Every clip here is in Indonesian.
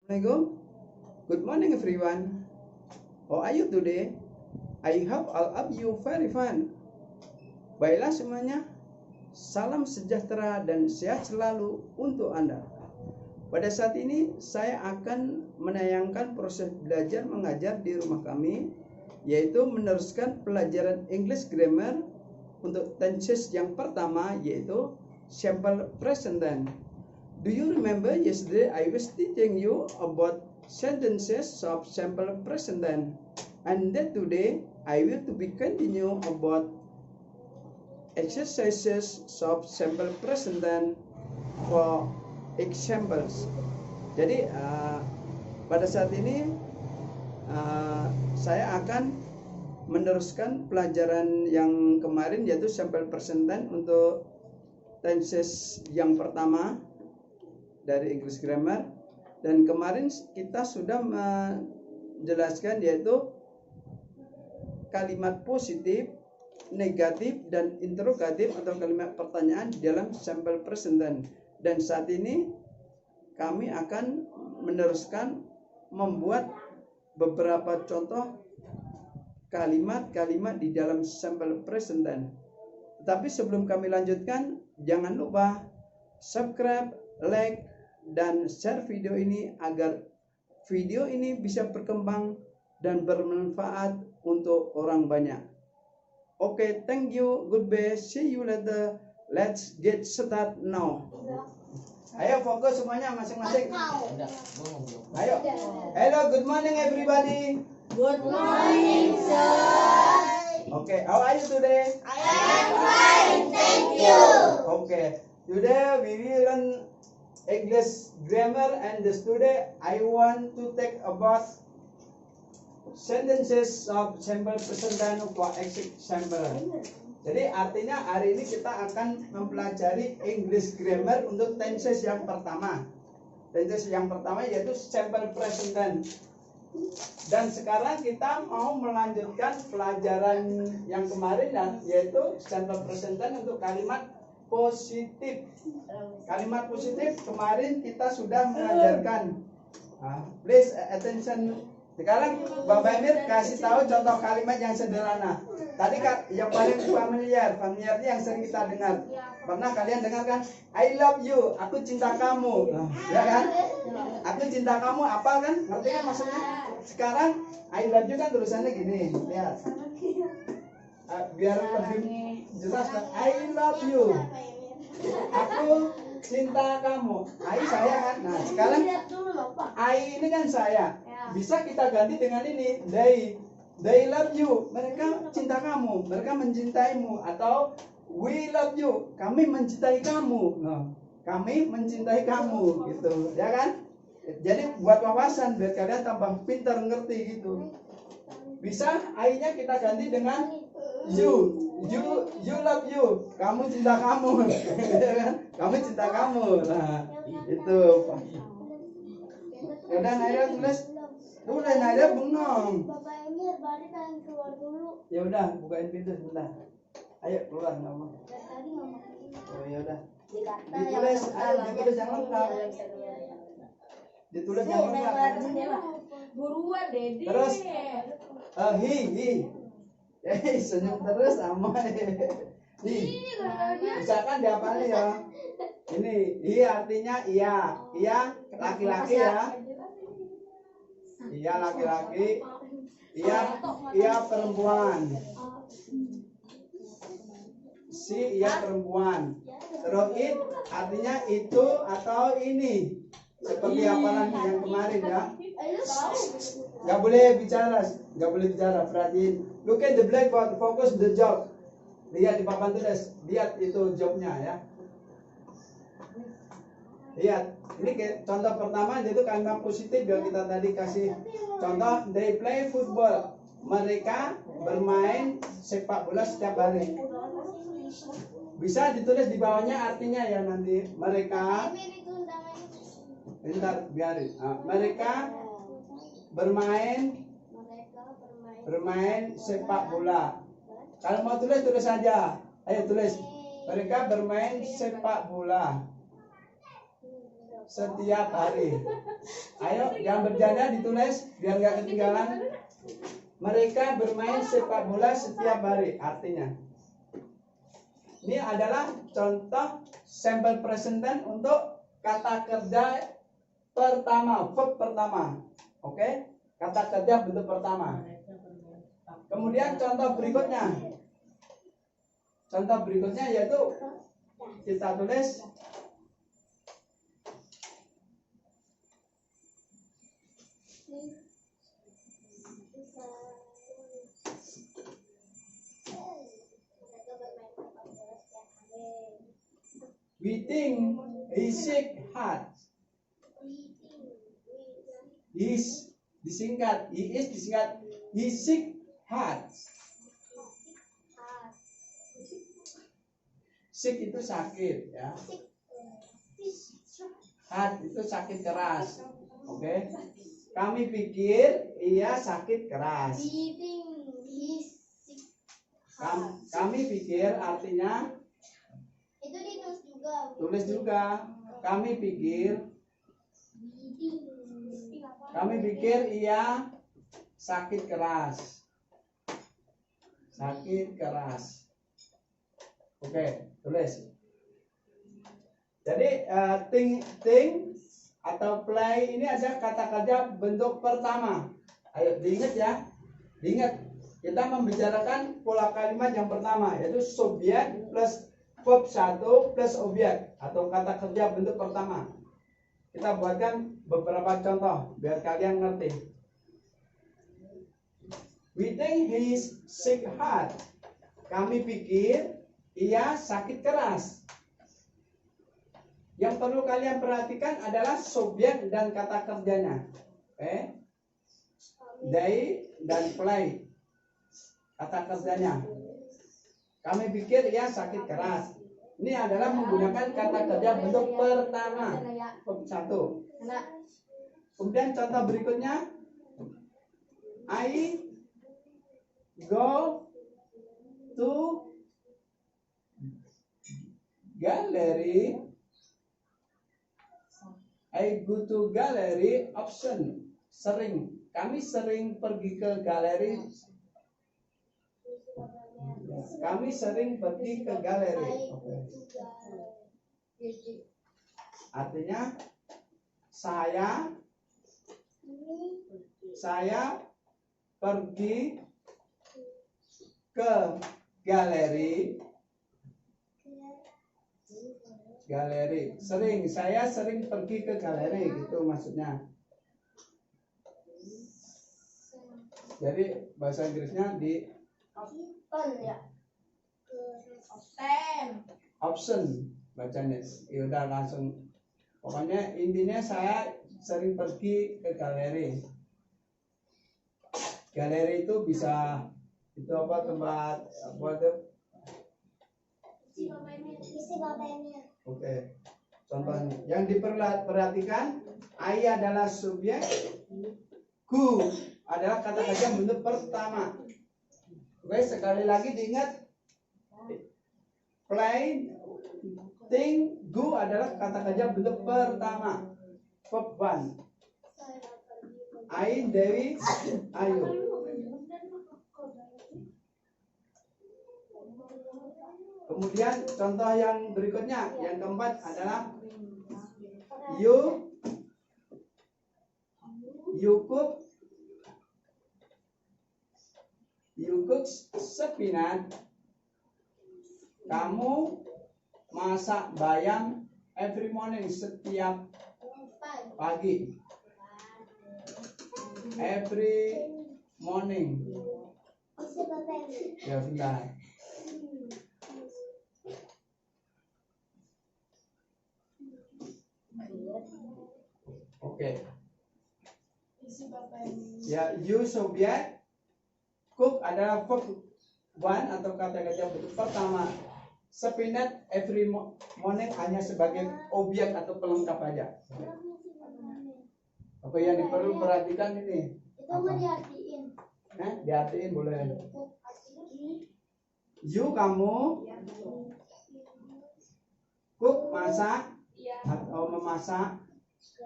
Assalamualaikum. Good morning everyone. How are you today? I hope all of you very fine. Baiklah semuanya. Salam sejahtera dan sehat selalu untuk Anda. Pada saat ini saya akan menayangkan proses belajar mengajar di rumah kami, yaitu meneruskan pelajaran English Grammar untuk tenses yang pertama, yaitu simple present tense. Do you remember yesterday I was teaching you about sentences of simple present tense, and that today I will to be continue about exercises of simple present tense for examples. Jadi pada saat ini saya akan meneruskan pelajaran yang kemarin, yaitu simple present tense untuk tenses yang pertama dari English Grammar. Dan kemarin kita sudah menjelaskan yaitu kalimat positif, negatif, dan interrogatif atau kalimat pertanyaan di dalam simple present tense. Dan saat ini kami akan meneruskan membuat beberapa contoh kalimat-kalimat di dalam simple present tense. Tetapi sebelum kami lanjutkan, jangan lupa subscribe, like, dan share video ini agar video ini bisa berkembang dan bermanfaat untuk orang banyak. Oke, thank you, goodbye, see you later. Let's get start now. Ayo fokus semuanya masing-masing. Ayo. Hello, good morning everybody. Good morning, sir. Okay, how are you today? I am fine, thank you. Okay, today we will learn English grammar, and today I want to take about sentences of simple present tense for example. Jadi artinya hari ini kita akan mempelajari English grammar untuk tenses yang pertama. Tenses yang pertama yaitu simple present tense. Dan sekarang kita mau melanjutkan pelajaran yang kemarin, yaitu simple present tense untuk kalimat positif. Kalimat positif kemarin kita sudah mengajarkan. Please attention. Sekarang Bapak Emir kasih tahu contoh kalimat yang sederhana. Tadi yang paling familiar yang sering kita dengar. Pernah kalian dengar kan? I love you, aku cinta kamu. Ya kan? Aku cinta kamu, apa kan? Ngerti kan maksudnya? Sekarang I love you kan tulisannya gini. Lihat. Biar lebih jelas kan? I love you, aku cinta kamu. I saya kan. Nah sekarang I ini kan saya. Bisa kita ganti dengan ini. They love you, mereka cinta kamu, mereka mencintaimu. Atau we love you, kami mencintai kamu. Nah, kami mencintai kamu gitu, ya kan? Jadi buat wawasan biar kalian tambah pintar ngerti gitu. Bisa I-nya kita ganti dengan you love you, kamu cinta kamu. Kamu cinta kamu. Nah itu. Udah Naira tulis. Udah Naira bengong. Bapak Emir balik kan keluar dulu. Ya udah bukain pintu sebentar. Ayo keluar ngomong. Tadi ngomong. Oh ya udah. Ditulis, ditulis yang lengkap. Ditulis yang lengkap. Buruan Dede. Terus hi. Senyum terus sama. Hi. Misalkan diapalin ya. Ini hi artinya iya. Iya laki-laki ya. Iya laki-laki. Iya perempuan. Si iya perempuan. Terus it artinya itu atau ini. Seperti hafalan yang kemarin ya. Gak boleh bicara, perhatiin. Look at the blackboard, focus the job. Lihat di papan tulis, lihat itu jobnya ya. Lihat, ini contoh pertama yaitu kalimat positif yang kita tadi kasih contoh. They play football, mereka bermain sepak bola setiap hari. Bisa ditulis di bawahnya artinya ya nanti. Mereka, bentar biarin. Mereka bermain sepak bola. Kalau mau tulis saja. Ayo tulis. Mereka bermain sepak bola. setiap hari. Ayo yang bercanda ditulis biar nggak ketinggalan. Mereka bermain sepak bola setiap hari. Artinya ini adalah contoh simple present tense untuk kata kerja pertama, verb pertama. Oke, kata kerja bentuk pertama. Kemudian contoh berikutnya. Contoh berikutnya yaitu kita tulis we think he sick heart. Is disingkat, he is disingkat, he sick heart. Sick itu sakit ya. Heart itu sakit keras. Oke. Kami pikir ia sakit keras. Kami pikir artinya Itu ditulis juga. tulis juga. Kami pikir ia sakit keras. Sakit keras. Oke, tulis. Jadi think atau play ini ada kata kerja bentuk pertama. Ayo diingat ya. Diingat. Kita membicarakan pola kalimat yang pertama yaitu subjek plus verb 1 plus objek atau kata kerja bentuk pertama. Kita buatkan beberapa contoh biar kalian ngerti. We think he is sick heart. Kami pikir ia sakit keras. Yang perlu kalian perhatikan adalah subjek dan kata kerjanya. Oke. They dan play. Kata kerjanya. Kami pikir ia sakit keras. Ini adalah menggunakan kata kerja bentuk pertama. Verb 1. Kemudian contoh berikutnya. I go to gallery. I go to gallery option. Sering. Kami sering pergi ke galeri. Kami sering pergi ke galeri. Artinya saya pergi ke galeri. Sering, saya sering pergi ke galeri gitu maksudnya. Jadi bahasa Inggrisnya di option bacanya. Ya udah langsung. Pokoknya intinya saya sering pergi ke galeri. Galeri itu bisa itu apa tempat apa itu? Oke. Contohnya yang diperhatikan I adalah subjek, go adalah kata kerja bentuk pertama. Oke, sekali lagi diingat play, think, go adalah kata kerja bentuk pertama. Verb 1. I, Dewi, Ayu. Kemudian contoh yang berikutnya, yang keempat adalah you cook spinach. Kamu masak bayam every morning, setiap pagi. Every morning. Ya benar. Oke. Ya, you subjek, cook adalah verb 1 atau kata kerja bentuk pertama. Spinach every morning hanya sebagai objek atau pelengkap aja. Apa yang perlu perhatikan ini? Itu mau diartiin. Diartiin boleh. You kamu, cook masak atau memasak.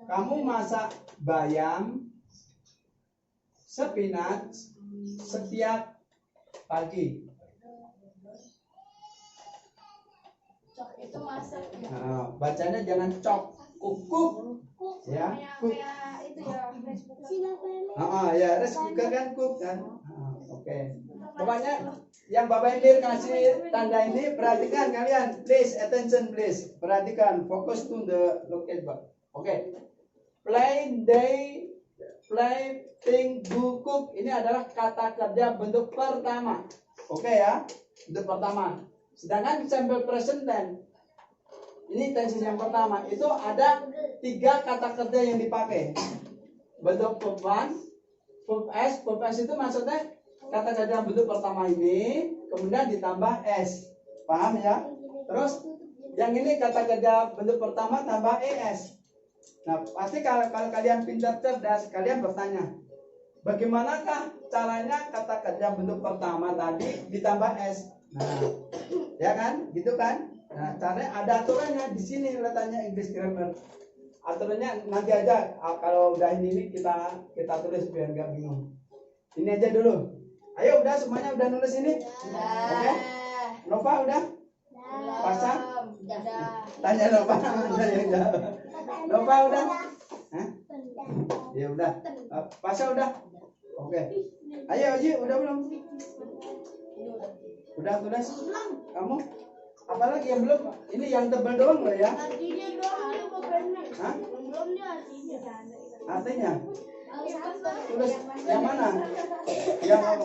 Kamu masak bayam, spinach setiap pagi. Cok itu masak ya. Nah, bacanya jangan cok, kuk, ya, kuk. Kayak itu ya, Facebook. Ya, rice cooker kan cook kan. Oke. Pokoknya yang Bapak Emir kasih tanda ini perhatikan kalian, please attention please. Perhatikan, fokus to the location. Oke. Play, day, play, think, do, cook. Ini adalah kata kerja bentuk pertama. Oke ya, bentuk pertama. Sedangkan simple present tense, ini tense yang pertama itu ada 3 kata kerja yang dipakai. Bentuk verb 1, verb S. Verb S itu maksudnya kata kerja bentuk pertama ini kemudian ditambah S. Paham ya? Terus yang ini kata kerja bentuk pertama tambah ES. Nah, pasti kalau kalian pintar cerdas, kalian bertanya, bagaimanakah caranya kata kerja bentuk pertama tadi ditambah S? Nah, ya kan? Gitu kan? Nah, caranya ada aturannya di sini letaknya English grammar. Aturannya nanti aja kalau udah ini kita tulis biar nggak bingung. Ini aja dulu. Ayo udah semuanya udah nulis ini? Oke? Nova udah? Pasang? Udah. Tanya Nova. Nova udah? Hah? Ya udah. Pasang udah? Oke. Ayo Oji udah belum? Udah tulis? Kamu? Apalagi yang belum? Ini yang tebal doang loh ya? Artinya doang dia benar. Hah? Belum dia artinya. Artinya? Tulis yang mana? Yang apa?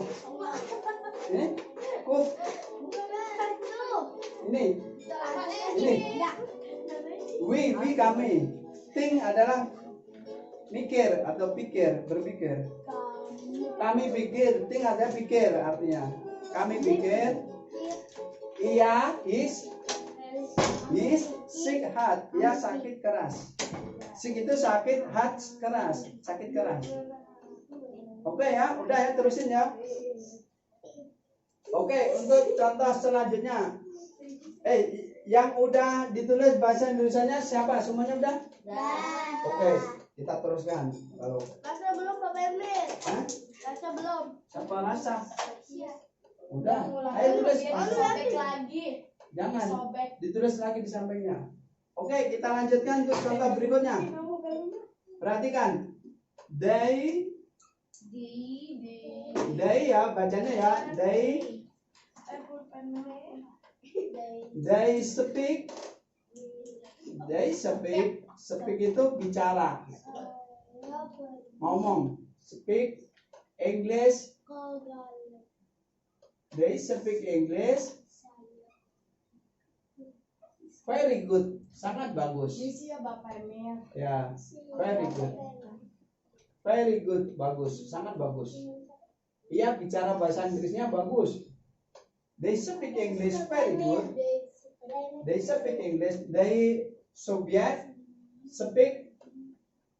Ini? Cook. Ini? Ini? We kami. Think adalah mikir atau pikir, berpikir. Kami pikir, think ada pikir artinya. Kami pikir. Ia is sick heart. Ia sakit keras. Sick itu sakit, heart keras, sakit keras. Oke ya, udah ya terusin ya. Oke, untuk contoh selanjutnya. Yang udah ditulis bahasa Indonesianya siapa? Semuanya udah? Oke, kita teruskan. Kalau Rasa belum Bapak Emir. Hah? Rasa belum. Siapa rasa? Udah. Ayo tulis. Sobek lagi. Jangan. Sobek. Ditulis lagi di sampingnya. Oke, kita lanjutkan untuk contoh berikutnya. Perhatikan. They ya, bacanya ya. They speak. Speak itu bicara. Ngomong. Speak English. They speak English. Very good. Sangat bagus. Misi ya Bapak Emir. Ya, very good. Very good, bagus, sangat bagus. Ia bicara bahasa Inggrisnya bagus. They speak English very good. They speak English. They subject speak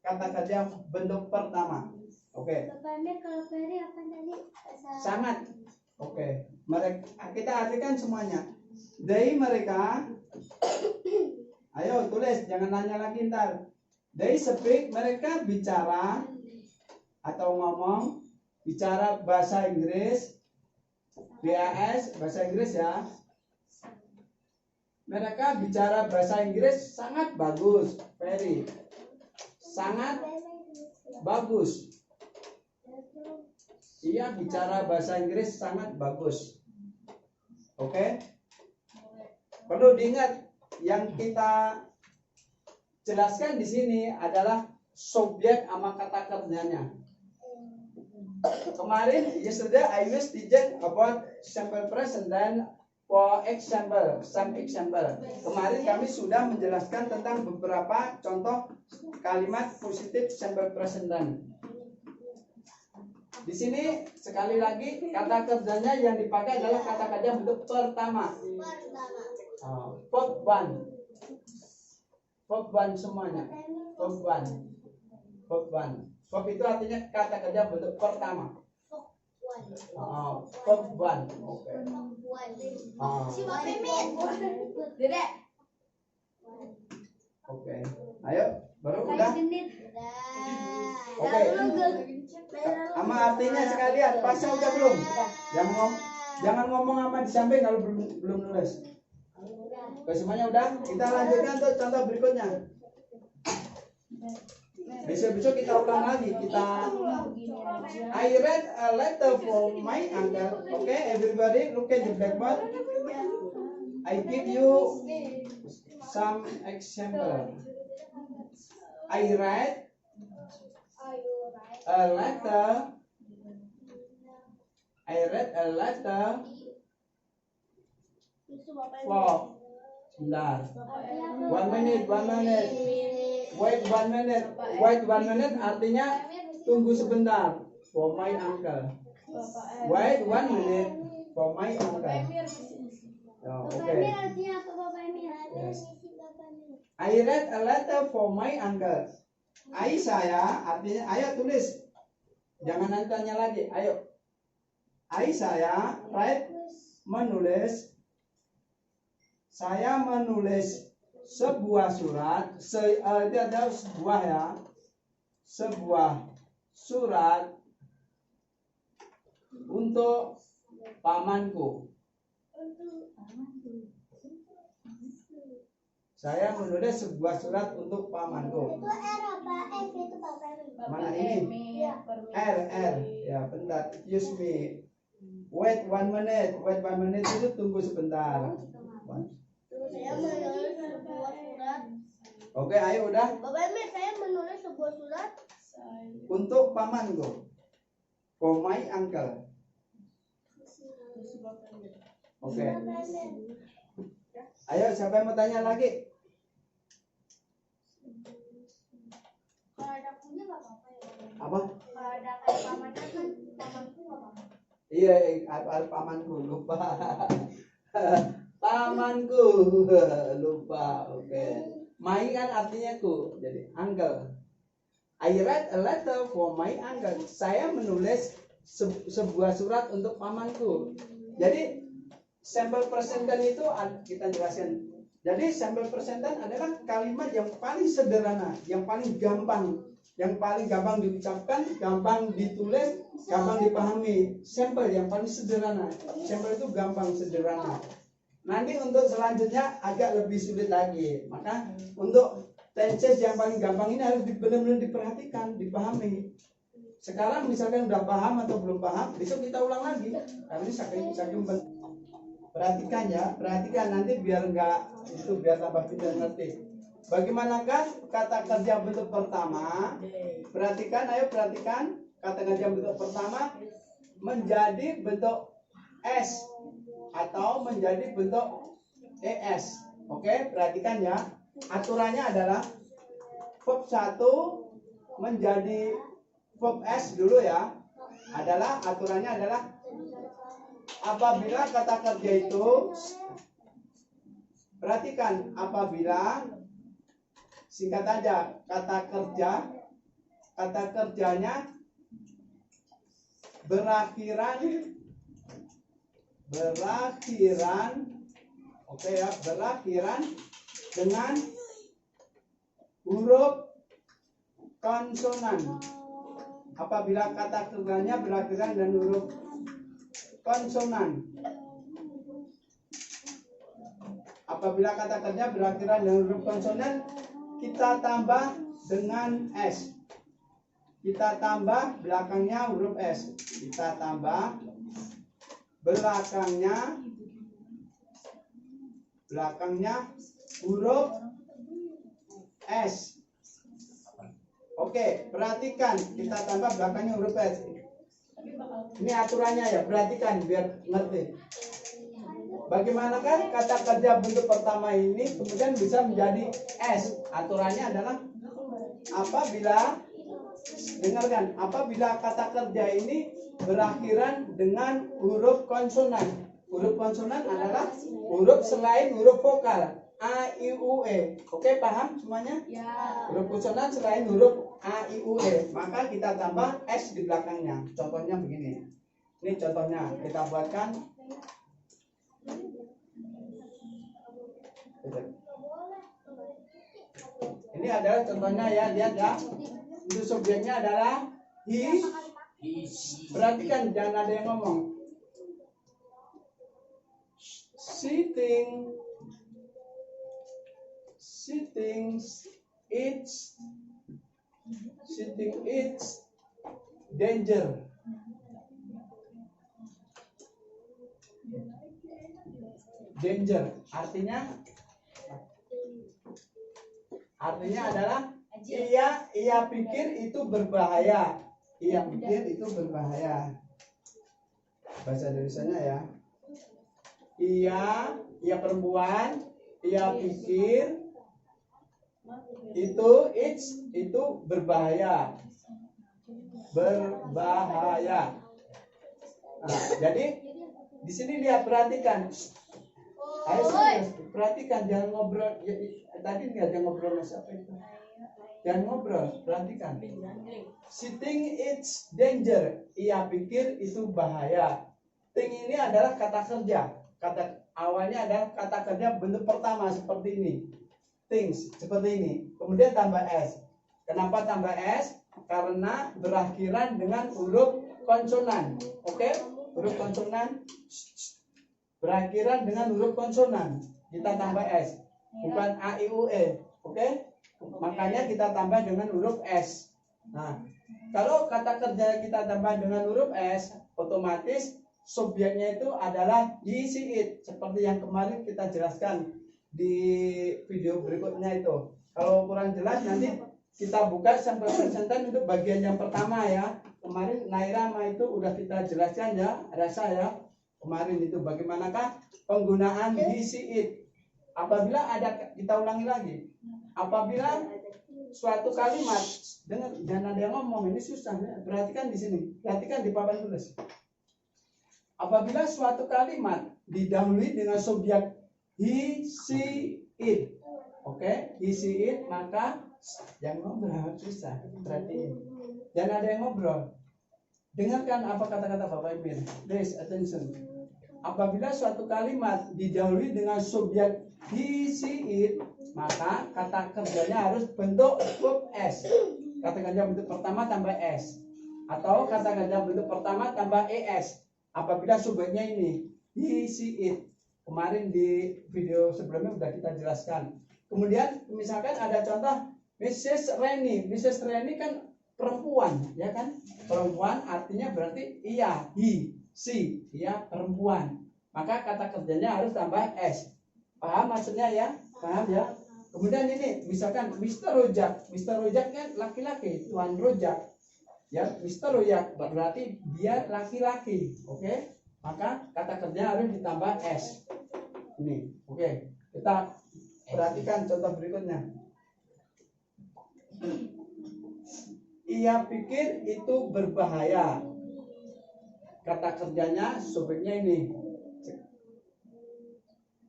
kata kerja bentuk pertama. Oke. Bapak Emir kalau Ferry apa tadi? Sangat. Oke. Mereka kita artikan semuanya. They mereka. Ayo tulis, jangan nanya lagi ntar. They speak mereka bicara atau ngomong bicara bahasa Inggris. BAS bahasa Inggris ya. Mereka bicara bahasa Inggris sangat bagus, very sangat bagus. Ia bicara bahasa Inggris sangat bagus. Oke? Perlu diingat yang kita jelaskan di sini adalah subjek sama kata kerjanya. Kemarin yesterday I was teaching about simple present dan for example, some example. Kemarin kami sudah menjelaskan tentang beberapa contoh kalimat positif simple present tense. Di sini sekali lagi kata kerjanya yang dipakai adalah kata kerja bentuk pertama. Verb one. Verb one semuanya. Verb one. Verb one. Verb itu artinya kata kerja bentuk pertama. Verb one. Oke. Si Bapak Emir. Dedek. Oke. Ayo, baru udah. Oke. Sama artinya sekalian, pasnya udah belum? Jangan ngomong sama di samping kalau belum nulis. Oke, semuanya udah. Kita lanjutkan untuk contoh berikutnya. Besok kita ulang lagi. I read a letter from my uncle. Okay, everybody look at the blackboard. I give you some example. I read a letter. I read a letter for. Sebentar. 1 minute. Wait 1 minute artinya tunggu sebentar. For my uncle. Wait 1 minute for my uncle. Okay. Yes. I read a letter for my uncle. Saya artinya ayo tulis. Jangan nanti tanya lagi. Ayo. Saya menulis. Saya menulis sebuah surat. Itu ada sebuah ya. Sebuah surat untuk pamanku. Saya menulis sebuah surat untuk pamanku. Itu R apa F itu Bapak Emi? Mana ini? R. Ya, bentar. Excuse me. Wait 1 minute. Wait 1 minute itu tunggu sebentar. Saya menulis sebuah surat. Oke, ayo udah. Bapak Emi, saya menulis sebuah surat Untuk pamanku. For my uncle. Oke. Ayo, siapa yang mau tanya lagi? Kalau ada punya nggak apa-apa ya. Apa? Kalau ada kayak pamannya kan pamanku nggak apa-apa. Iya, ada pamanku lupa. Pamanku lupa. Oke. My kan artinya ku, jadi uncle. I read a letter for my uncle. Saya menulis sebuah surat untuk pamanku. Jadi sampel present tense itu kita jelaskan. Jadi sampel present tense adalah kalimat yang paling sederhana, yang paling gampang diucapkan, gampang ditulis, gampang dipahami. Sampel yang paling sederhana. Sampel itu gampang sederhana. Nanti untuk selanjutnya agak lebih sulit lagi. Maka untuk tenses yang paling gampang ini harus benar-benar diperhatikan, dipahami. Sekarang misalkan udah paham atau belum paham, besok kita ulang lagi. Karena ini saking perhatikan ya, perhatikan nanti biar tambah pintar ngerti. Bagaimanakah kata kerja bentuk pertama? Perhatikan kata kerja bentuk pertama menjadi bentuk S atau menjadi bentuk ES. Oke, perhatikan ya. Aturannya adalah verb 1 menjadi verb S dulu ya. Aturannya adalah apabila kata kerja itu, perhatikan, apabila singkat aja kata kerjanya berakhiran dengan huruf konsonan. Apabila kata kerjanya berakhiran dengan huruf konsonan. Apabila kata kerja berakhiran dengan huruf konsonan, kita tambah dengan S. Kita tambah belakangnya huruf S. Kita tambah belakangnya huruf S. Oke, perhatikan, kita tambah belakangnya huruf S. Ini aturannya ya, perhatikan biar ngerti. Bagaimanakah kata kerja bentuk pertama ini kemudian bisa menjadi S? Aturannya adalah apabila kata kerja ini berakhiran dengan huruf konsonan. Huruf konsonan adalah huruf selain huruf vokal. A, I, U, E. Oke, paham semuanya? Ya. Huruf konsonan selain huruf A, I, U, E. Maka kita tambah S di belakangnya. Contohnya begini. Ini contohnya. Kita buatkan. Ini adalah contohnya ya, lihat ya. Untuk subjeknya adalah he. Perhatikan, jangan ada yang ngomong. Sitting, it's danger. Danger artinya adalah ia pikir itu berbahaya. Ia pikir itu berbahaya. Bahasa Indonesianya ya. Ia perempuan, ia pikir itu berbahaya. Berbahaya. Nah, jadi di sini lihat, perhatikan. Ayo serius, perhatikan, jangan ngobrol. Tadi nggak ada ngobrol sama siapa itu. Jangan ngobrol, perhatikan. Sitting it's danger. Ia pikir itu bahaya. Think ini adalah kata kerja. Kata awalnya adalah kata kerja bentuk pertama seperti ini. Things seperti ini. Kemudian tambah s. Kenapa tambah s? Karena berakhiran dengan huruf konsonan. Oke? Huruf konsonan berakhiran dengan huruf konsonan. Kita tambah s. Bukan a i u e. Oke? Makanya kita tambah dengan huruf s. Nah, kalau kata kerja kita tambah dengan huruf s, otomatis subjeknya itu adalah he, she, it. Seperti yang kemarin kita jelaskan di video berikutnya itu. Kalau kurang jelas nanti kita buka sampel presenten untuk bagian yang pertama ya. Kemarin Naira itu udah kita jelaskan ya, rasa ya. Kemarin itu bagaimanakah penggunaan he, she, it. Apabila ada, kita ulangi lagi. Apabila suatu kalimat, dengar, jangan ada yang ngomong, ini susah ya. Perhatikan di sini, perhatikan di papan tulis. Apabila suatu kalimat didahului dengan subjek he, she, it. Oke, he, she, it, maka jangan ngobrol, susah. Perhatiin. Jangan ada yang ngobrol. Dengarkan apa kata-kata Bapak Ibu. Please attention. Apabila suatu kalimat didahului dengan subjek he, she, it, maka kata kerjanya harus bentuk verb s. Kata kerja bentuk pertama tambah s. Atau kata kerja bentuk pertama tambah es. Apabila subjeknya ini he, she, it. Kemarin di video sebelumnya sudah kita jelaskan. Kemudian misalkan ada contoh Mrs. Reni. Mrs. Reni kan perempuan, ya kan? Perempuan artinya berarti ia, he, she, ia perempuan. Maka kata kerjanya harus tambah s. Paham maksudnya ya? Paham ya? Kemudian ini misalkan Mr. Rojak. Mr. Rojak kan laki-laki, Tuan Rojak. Ya, Mr. Rojak berarti dia laki-laki. Oke? Maka kata kerjanya harus ditambah s. Ini, oke. Kita perhatikan contoh berikutnya. Ia pikir itu berbahaya. Kata kerjanya subjeknya ini.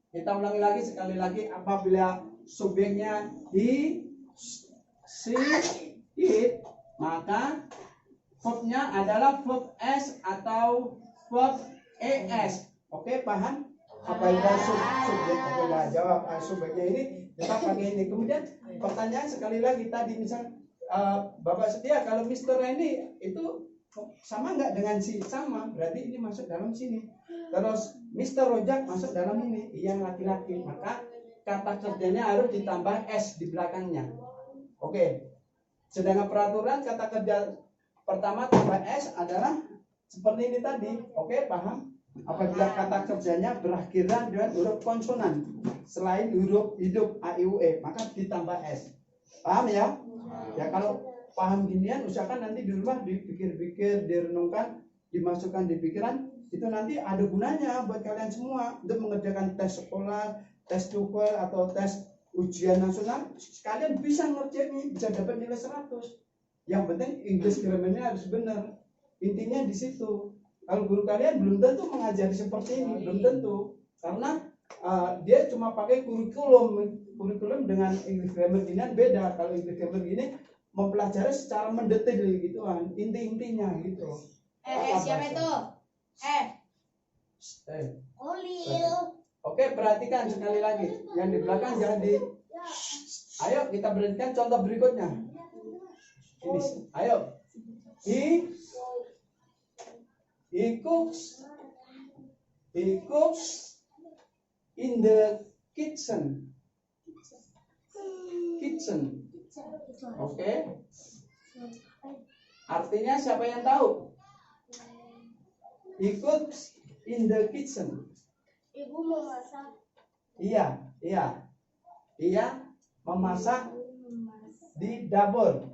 Kita ulangi lagi sekali lagi. Apabila subjeknya he, she, it, maka verbnya adalah verb s atau verb es. Oke, paham? Apabila subjek jawab subjeknya ini kita pakai ini. Kemudian pertanyaan sekali lagi tadi misal Bapak Setia, kalau Mr. Reni itu sama nggak dengan si? Sama, berarti ini masuk dalam sini. Terus Mr. Rojak masuk dalam ini, yang laki-laki. Maka kata kerjanya harus ditambah s di belakangnya. Oke. Sedangkan peraturan kata kerja pertama tambah s adalah seperti ini tadi. Oke, paham? Apabila kata kerjanya berakhiran dengan huruf konsonan selain huruf hidup a i u e, maka ditambah s. Paham ya? Ya, kalau paham ginian usahakan nanti di rumah dipikir-pikir, direnungkan, dimasukkan di pikiran, itu nanti ada gunanya buat kalian semua untuk mengerjakan tes sekolah, tes TOEFL atau tes ujian nasional. Kalian bisa ngerjain, bisa dapat nilai 100. Yang penting English grammar-nya harus benar. Intinya di situ. Kalau guru kalian belum tentu mengajari seperti ini, belum tentu, karena dia cuma pakai kurikulum dengan English grammar ini beda. Kalau English grammar ini mempelajari secara mendetail gitu kan, inti-intinya gitu. Siapa itu? Olil. Oke, perhatikan sekali lagi. Yang di belakang jangan di Ayo kita berikan contoh berikutnya. Ini, ayo. He cooks in the kitchen. Oke. Artinya siapa yang tahu? He cooks in the kitchen. Ibu memasak. Iya. Ia memasak di dapur.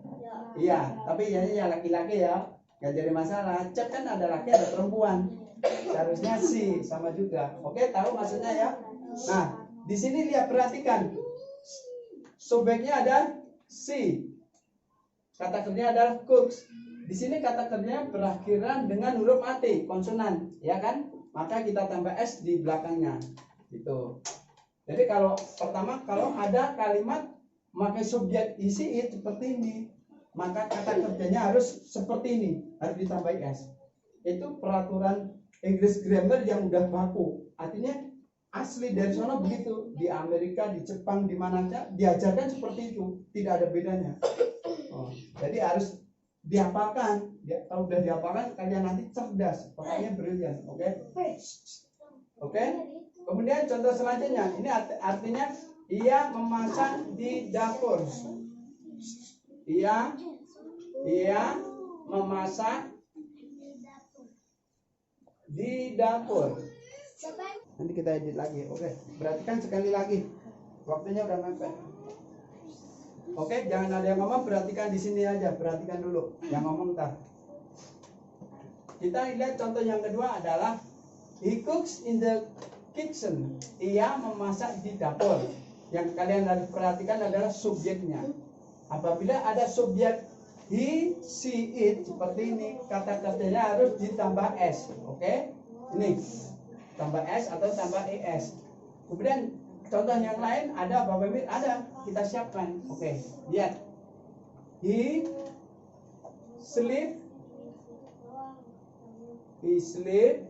Iya, tapi ya laki-laki ya. Gak jadi masalah. Cep kan ada laki ada perempuan. Seharusnya si sama juga. Oke, tahu maksudnya ya? Nah, di sini lihat perhatikan. Subjeknya ada si. Kata kerjanya adalah cooks. Di sini kata kerjanya berakhiran dengan huruf mati, konsonan, ya kan? Maka kita tambah s di belakangnya. Gitu. Jadi kalau ada kalimat memakai subjek isi it seperti ini, maka kata kerjanya harus seperti ini, harus ditambah s. Itu peraturan English grammar yang udah baku. Artinya asli dari sana begitu. Di Amerika, di Jepang, di mana aja diajarkan seperti itu, tidak ada bedanya. Jadi harus dihafalkan. Ya, kalau udah dihafalkan, kalian nanti cerdas, pokoknya brilian. Oke? Kemudian contoh selanjutnya, ini artinya ia memasak di dapur. Ia memasak di dapur. Nanti kita edit lagi. Oke, perhatikan sekali lagi. Waktunya udah mepet. Oke, jangan ada yang ngomong, perhatikan di sini aja, perhatikan dulu. Yang ngomong ntar. Kita lihat contoh yang kedua adalah he cooks in the kitchen. Ia memasak di dapur. Yang kalian harus perhatikan adalah subjeknya. Apabila ada subjek he, she, it seperti ini, kata kerjanya harus ditambah s. Oke? Ini tambah s atau tambah es. Kemudian contoh yang lain ada Bapak Ibu, ada, kita siapkan. Oke, lihat. He sleep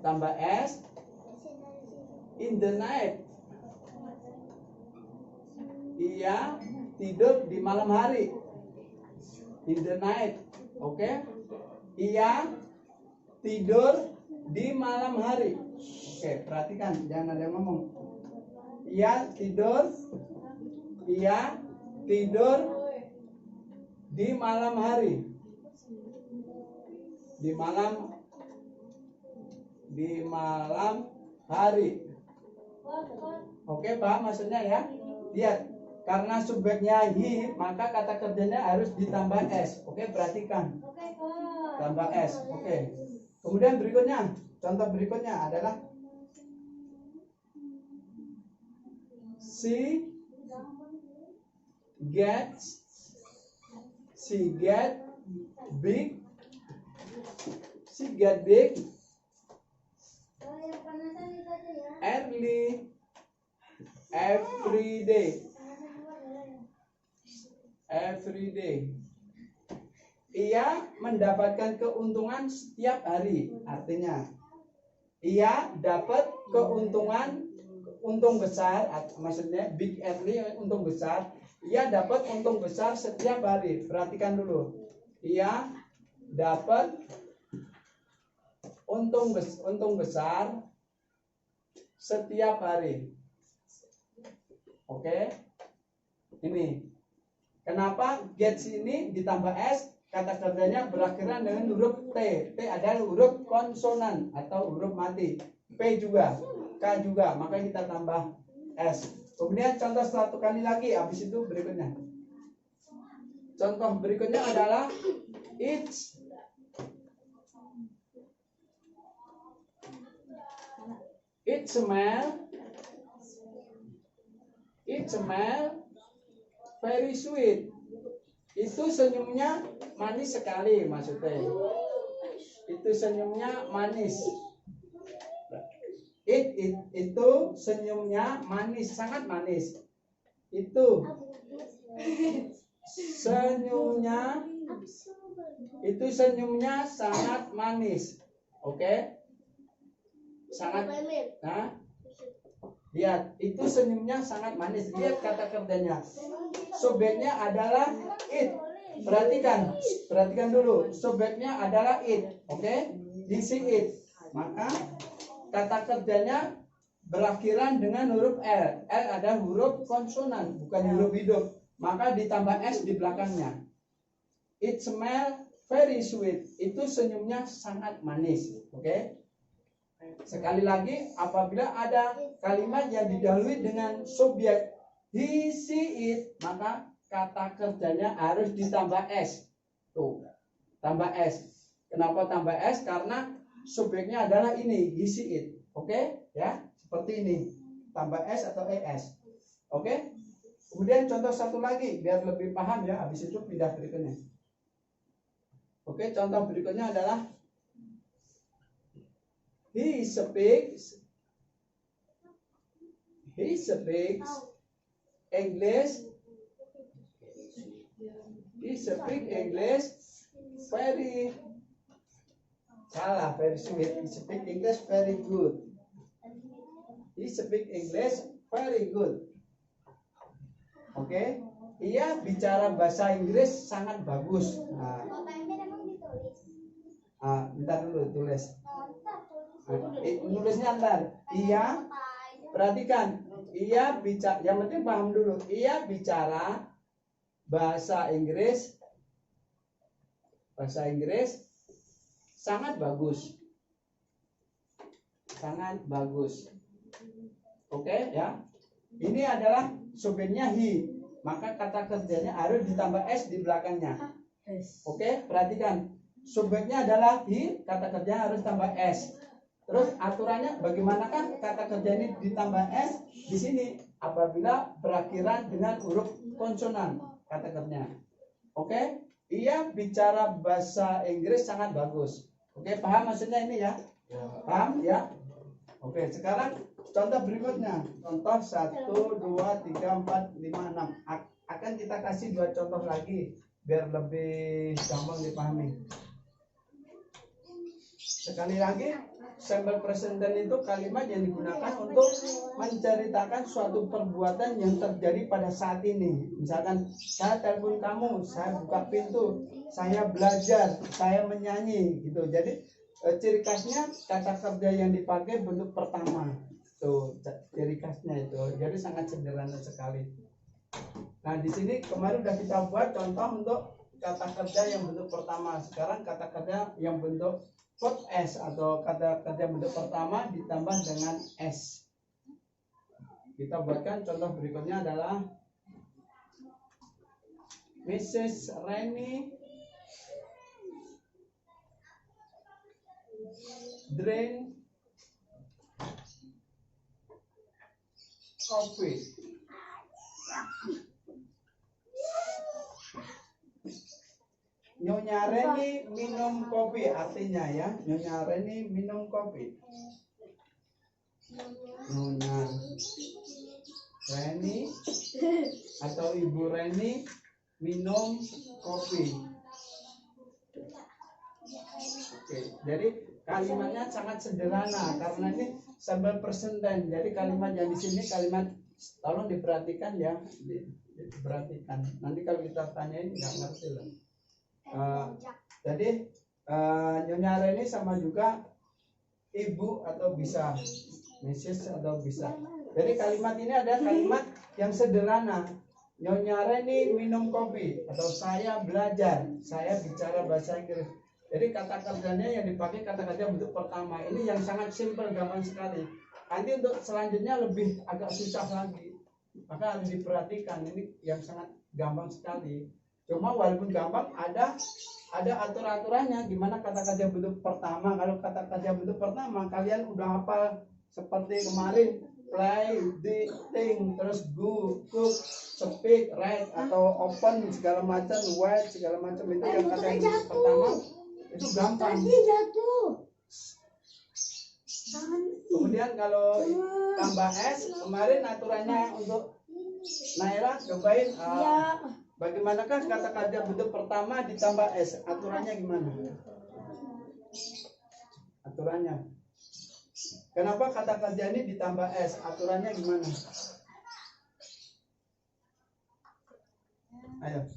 tambah s in the night. Ia tidur di malam hari. In the night. Oke. Ia tidur di malam hari. Oke, perhatikan, jangan ada yang ngomong. Ia tidur di malam hari. Di malam hari. Oke, paham maksudnya ya? Lihat, karena subjeknya he, maka kata kerjanya harus ditambah s. Oke, perhatikan. Tambah s. Oke. Kemudian berikutnya, contoh berikutnya adalah she get big early every day. Ia mendapatkan keuntungan setiap hari. Artinya ia dapat untung besar, maksudnya big early, untung besar. Ia dapat untung besar setiap hari. Perhatikan dulu. Ia dapat untung besar setiap hari. Oke. Ini. Kenapa gets ini ditambah s? Kata kerjanya berakhiran dengan huruf T. T adalah huruf konsonan atau huruf mati. P juga, K juga, maka kita tambah S. Kemudian contoh satu kali lagi, habis itu berikutnya. Contoh berikutnya adalah it smell very sweet. Itu senyumnya manis sekali, maksudnya. Itu senyumnya manis. Itu senyumnya manis, sangat manis. Itu senyumnya sangat manis. Oke? Sangat. Nah, Lihat, itu senyumnya sangat manis. Lihat kata kerjanya. Subjeknya adalah it. Perhatikan dulu. Subjeknya adalah it. Oke? He, she, it. Maka kata kerjanya berakhiran dengan huruf L. L ada huruf konsonan, bukan huruf hidup. Maka ditambah S di belakangnya. It smell very sweet. Itu senyumnya sangat manis. Oke? Sekali lagi, apabila ada kalimat yang didahului dengan subjek he, she, it, maka kata kerjanya harus ditambah S. Tuh, tambah S. Kenapa tambah S? Karena subjeknya adalah ini, he, she, it. Oke? Ya, seperti ini. Tambah S atau ES. Oke? Kemudian contoh satu lagi, biar lebih paham ya. Habis itu pindah berikutnya. Oke, contoh berikutnya adalah He speaks English. He speaks English very salah, very sweet. He speaks English very good. He speaks English very good. Oke, ia bicara bahasa Inggris sangat bagus. Bentar dulu tulis. Nulisnya ntar. Ia, perhatikan. Ia bicara, yang penting paham dulu. Ia bicara bahasa Inggris sangat bagus. Sangat bagus. Oke, ya. Ini adalah subjeknya he. Maka kata kerjanya harus ditambah S di belakangnya. Oke, perhatikan. Subjeknya adalah he, kata kerja harus tambah S. Terus aturannya bagaimanakah kata kerja ini ditambah S di sini apabila berakhiran dengan huruf konsonan kata kerjanya. Oke, ia bicara bahasa Inggris sangat bagus. Oke, paham maksudnya ini ya? Paham ya? Oke, sekarang contoh berikutnya. Contoh 1, 2, 3, 4, 5, 6. Akan kita kasih 2 contoh lagi biar lebih gampang dipahami. Sekali lagi, simple present tense itu kalimat yang digunakan untuk menceritakan suatu perbuatan yang terjadi pada saat ini. Misalkan, saya telepon kamu, saya buka pintu, saya belajar, saya menyanyi, gitu. Jadi ciri khasnya kata kerja yang dipakai bentuk pertama. Tuh, ciri khasnya itu. Jadi sangat sederhana sekali. Nah, di sini kemarin sudah kita buat contoh untuk kata kerja yang bentuk pertama. Sekarang kata kerja yang bentuk verb S atau kata kerja bentuk pertama ditambah dengan S. Kita buatkan contoh berikutnya adalah Mrs. Rennie drink coffee. Nyonya Reni minum kopi, artinya ya, Nyonya Reni minum kopi. Nyonya Reni atau Ibu Reni minum kopi. Oke, jadi kalimatnya sangat sederhana karena ini simple present tense. Jadi kalimat yang di sini kalimat, tolong diperhatikan ya, diperhatikan. Nanti kalau kita tanyain nggak ngerti lah. Jadi Nyonya Reni sama juga ibu atau bisa Mrs. atau bisa. Jadi kalimat ini ada kalimat yang sederhana. Nyonya Reni minum kopi atau saya belajar, saya bicara bahasa Inggris. Jadi kata kerjanya yang dipakai kata kerja bentuk pertama ini yang sangat simple, gampang sekali. Nanti untuk selanjutnya lebih agak susah lagi. Maka harus diperhatikan, ini yang sangat gampang sekali. Cuma walaupun gampang ada aturan-aturannya gimana kata kerja bentuk pertama. Kalau kata kerja bentuk pertama kalian udah hafal seperti kemarin play, think, terus go, cook, speak, write atau open segala macam, wait segala macam itu yang kata yang bentuk pertama itu gampang. Kemudian kalau tambah S kemarin aturannya untuk Naira cobain. Bagaimanakah kata kerja bentuk pertama ditambah S? Aturannya gimana? Aturannya Kenapa kata kerja ini ditambah S? Aturannya gimana? Ayo.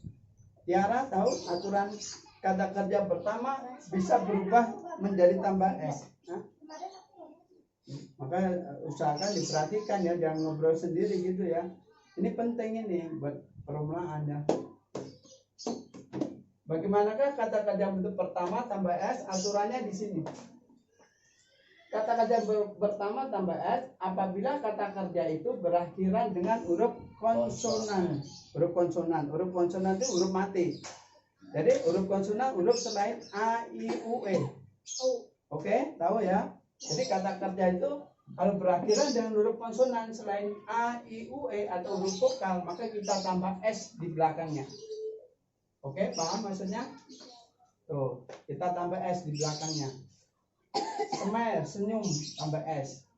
Tiara tahu aturan kata kerja pertama bisa berubah menjadi tambah S. Hah? Maka usahakan diperhatikan ya, jangan ngobrol sendiri gitu ya. Ini penting ini buat permulaan ya. Bagaimanakah kata kerja bentuk pertama tambah S? Aturannya di sini. Kata kerja pertama tambah S apabila kata kerja itu berakhiran dengan huruf konsonan. Huruf konsonan. Huruf konsonan itu huruf mati. Jadi huruf konsonan huruf selain A, I, U, E. Oke, tahu ya? Jadi kata kerja itu kalau berakhiran dengan huruf konsonan selain A, I, U, E atau huruf vokal, maka kita tambah S di belakangnya. Oke, paham maksudnya? Tuh, kita tambah S di belakangnya. Smile, senyum, tambah S.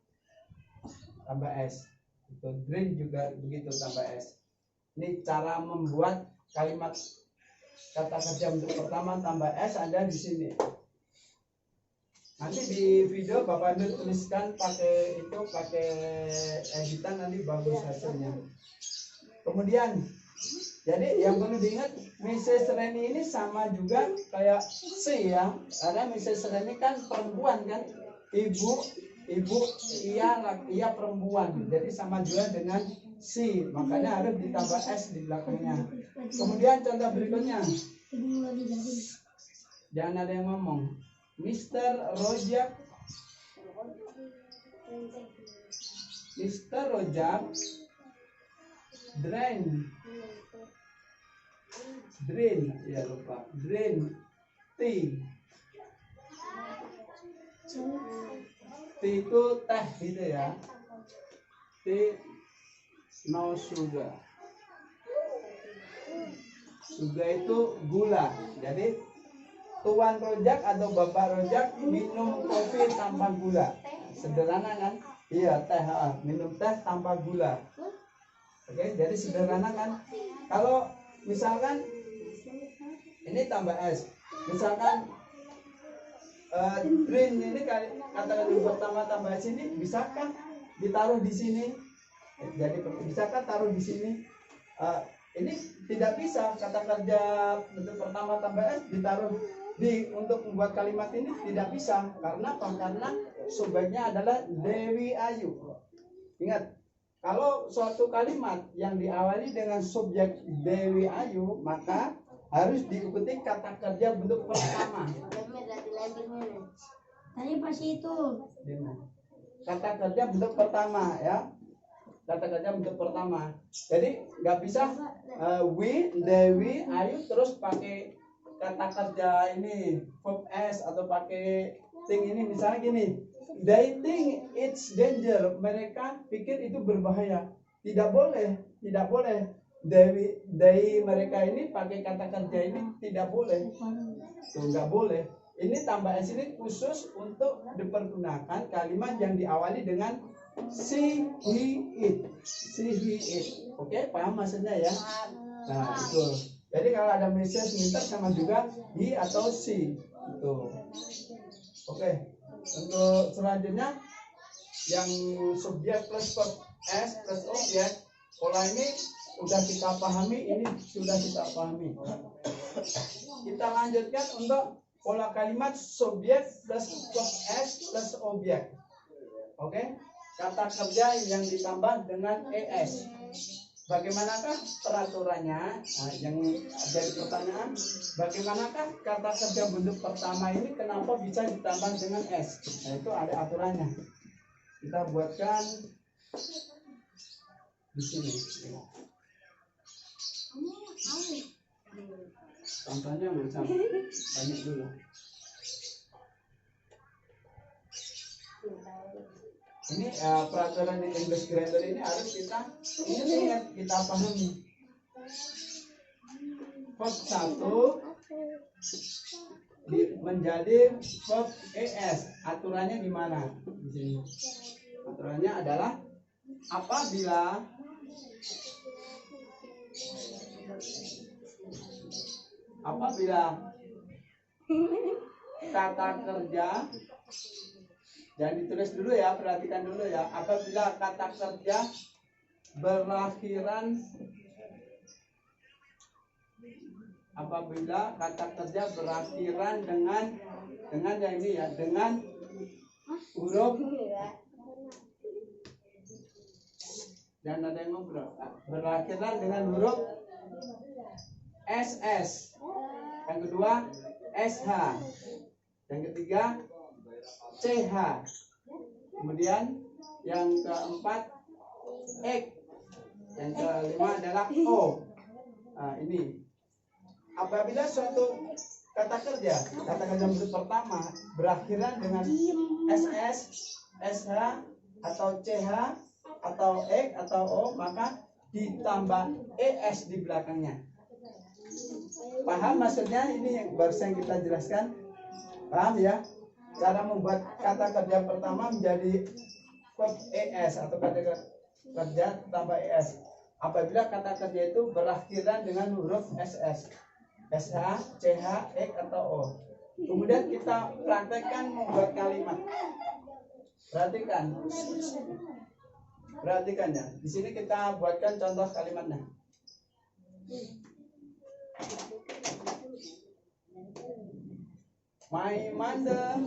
Tambah S. Itu drink juga begitu, tambah S. Ini cara membuat kalimat kata kerja bentuk pertama tambah S ada di sini. Nanti di video Bapak Ibu tuliskan pakai editan, nanti bagus hasilnya. Kemudian, jadi yang perlu diingat, Mrs. Reni ini sama juga kayak si ya, karena Mrs. Reni kan perempuan kan, ibu ia perempuan, jadi sama juga dengan si, makanya harus ditambah S di belakangnya. Kemudian contoh berikutnya, jangan ada yang ngomong. Mr. Rojak drain tea. Tea itu teh gitu ya. Tea no sugar. Sugar itu gula. Jadi Tuan Rojak atau Bapak Rojak minum kopi tanpa gula. Sederhana kan? Iya, teh, minum teh tanpa gula. Oke, jadi sederhana kan? Kalau misalkan ini tambah S, misalkan green ini kata pertama tambah S ini bisakah ditaruh di sini? Jadi bisakah taruh di sini? Ini tidak bisa, kata kerja bentuk pertama tambah S ditaruh untuk membuat kalimat ini tidak bisa. Karena apa? Karena subjeknya adalah Dewi Ayu. Ingat, kalau suatu kalimat yang diawali dengan subjek Dewi Ayu, maka harus diikuti kata kerja bentuk pertama. Tadi pasti itu. Kata kerja bentuk pertama ya. Kata kerja bentuk pertama. Jadi nggak bisa we, Dewi, Ayu terus pakai kata kerja ini verb S atau pakai think ini, misalnya gini, they think it's danger, mereka pikir itu berbahaya. Tidak boleh. They mereka ini pakai kata kerja ini tidak boleh. Tuh, nggak boleh. Ini tambah S ini khusus untuk dipergunakan kalimat yang diawali dengan she, he, it. Oke, paham maksudnya ya? Nah, itu. Jadi kalau ada Mrs. minter sama juga he atau she. Itu. Oke. Untuk selanjutnya yang subjek plus verb S plus objek, pola ini sudah kita pahami, ini sudah kita pahami. Kita lanjutkan untuk pola kalimat subjek plus verb S plus objek. Oke? Kata kerja yang ditambah dengan ES. Bagaimanakah peraturannya? Nah, yang jadi pertanyaan, bagaimanakah kata kerja bentuk pertama ini kenapa bisa ditambah dengan S? Nah, itu ada aturannya. Kita buatkan di sini. Contohnya macam banyak dulu. Ini peraturan English grammar ini harus kita ingat, kita pahami. Verb 1 menjadi verb ES. Aturannya gimana? Di sini. Aturannya adalah apabila kata kerja Jangan ditulis dulu ya, perhatikan dulu ya. Apabila kata kerja berakhiran dengan yang ini ya, dengan huruf, dan ada yang ngobrol, berakhiran dengan huruf SS, yang kedua SH, yang ketiga CH, kemudian yang keempat X, yang kelima adalah O. Nah, ini apabila suatu kata kerja bentuk pertama berakhiran dengan SS, SH, atau CH, atau X, atau O, maka ditambah ES di belakangnya. Paham maksudnya? Ini yang barusan kita jelaskan. Paham ya? Cara membuat kata kerja pertama menjadi verb ES atau kata kerja tambah ES. Apabila kata kerja itu berakhiran dengan huruf SS, SH, CH, X, atau O. Kemudian kita praktekkan membuat kalimat. Perhatikan ya. Di sini kita buatkan contoh kalimatnya. My mother.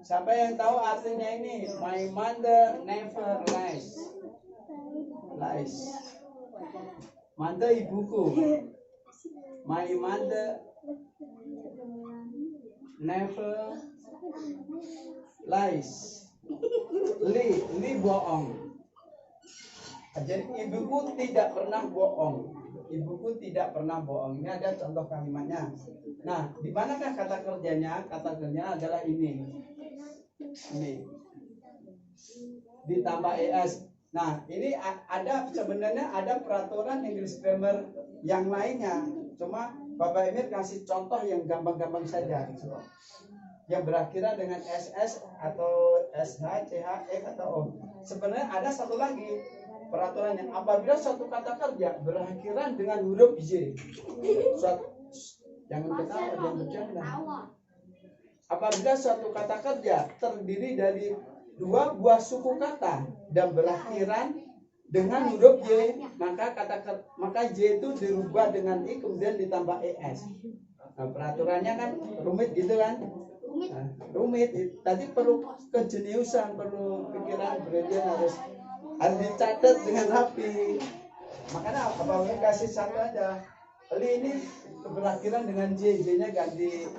Siapa yang tahu artinya ini? My mother never lies. Mother ibuku. My mother never lies. Li bohong. Jadi ibuku tidak pernah bohong. Ini ada contoh kalimatnya. Nah, di manakah kata kerjanya? Kata kerjanya adalah ini. Ditambah ES. Nah, ini sebenarnya ada peraturan English grammar yang lainnya. Cuma Bapak Emir kasih contoh yang gampang-gampang saja. Yang berakhiran dengan SS atau SH, CH, X, atau O. Sebenarnya ada satu lagi peraturan yang apabila suatu kata kerja berakhiran dengan huruf Y. Jangan ketawa, jangan bercanda. Apabila suatu kata kerja terdiri dari dua buah suku kata dan berakhiran dengan huruf Y, maka Y itu dirubah dengan I kemudian ditambah ES. Nah, peraturannya kan rumit gitu kan? Nah, rumit. Tadi perlu kejeniusan, perlu pikiran brilliant, harus dicatat dengan rapi. Makanya apabila kasih satu aja. Ini berakhiran dengan J, J-nya ganti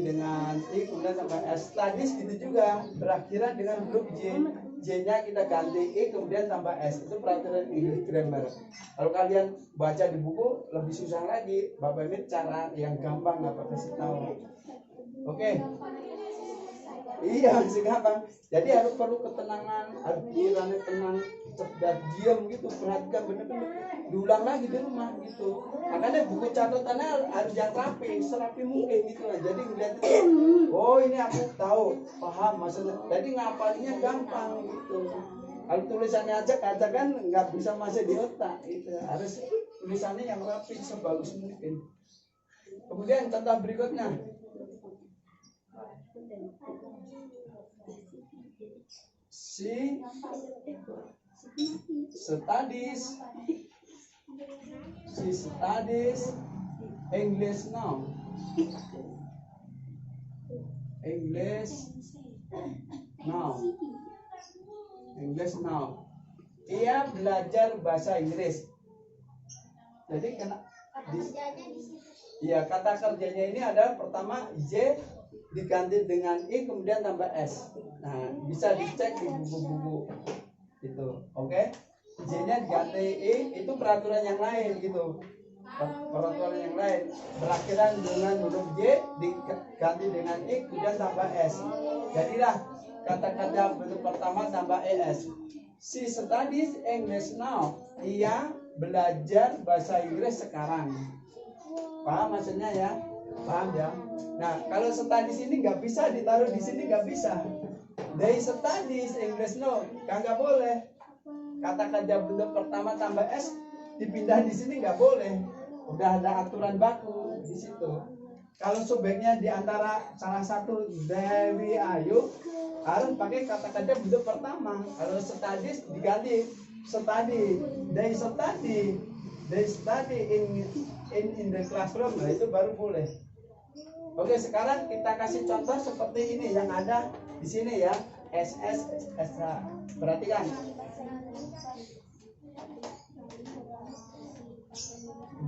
dengan I kemudian tambah S. Tadi gitu juga berakhiran dengan huruf J, J-nya kita ganti I kemudian tambah S. Itu peraturan English grammar. Kalau kalian baca di buku lebih susah lagi. Bapak ini cara yang gampang Bapak kasih tahu. Oke. Iya, masih gampang. Jadi harus perlu ketenangan, harus pikirannya tenang, cerdas, diam gitu, perhatikan benar-benar. Diulang lagi di rumah gitu. Makanya buku catatannya harus yang rapi, serapi mungkin gitu lah. Jadi ngeliat itu, oh ini aku tahu, paham maksudnya. Jadi ngapalinnya gampang gitu. Kalau tulisannya acak kan nggak bisa masuk di otak gitu. Harus tulisannya yang rapi sebagus mungkin. Kemudian contoh berikutnya. She studies English now. Ia belajar bahasa Inggris. Jadi kata kerjanya ini adalah pertama J diganti dengan I kemudian tambah S. Nah, bisa dicek di buku-buku itu. Oke? J-nya diganti I, itu peraturan yang lain gitu. Peraturan yang lain berakhiran dengan huruf J diganti dengan I kemudian tambah S. Jadilah kata-kata bentuk pertama tambah ES. She studies English now. Ia belajar bahasa Inggris sekarang. Paham maksudnya ya? Paham ya? Nah, kalau studies ini nggak bisa ditaruh di sini, nggak bisa. They studies English now, nggak boleh. Kata kerja bentuk pertama tambah S dipindah di sini nggak boleh. Udah ada aturan baku di situ. kalau subjeknya di antara salah satu Dewi Ayu harus pakai kata kerja bentuk pertama. Kalau studies diganti study, they study in the classroom. Nah, itu baru boleh. Oke, sekarang kita kasih contoh seperti ini yang ada di sini ya. SS SH. Perhatikan.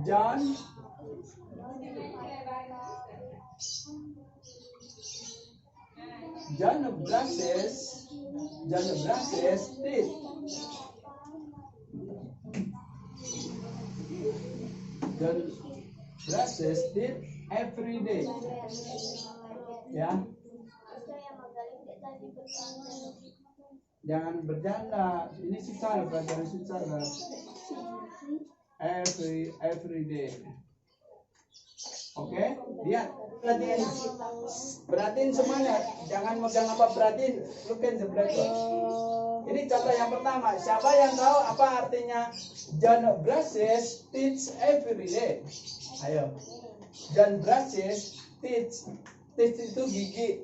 John brushes teeth. John brushes teeth every day. Ya. Jangan bercanda. Ini susah, pelajaran susah. Every day. Oke, lihat. Perhatiin semuanya. Jangan megang apa, perhatiin. Look at the bracket. Ini contoh yang pertama. Siapa yang tahu apa artinya John brushes teeth every day? Ayo. John brushes teeth. Teeth itu gigi.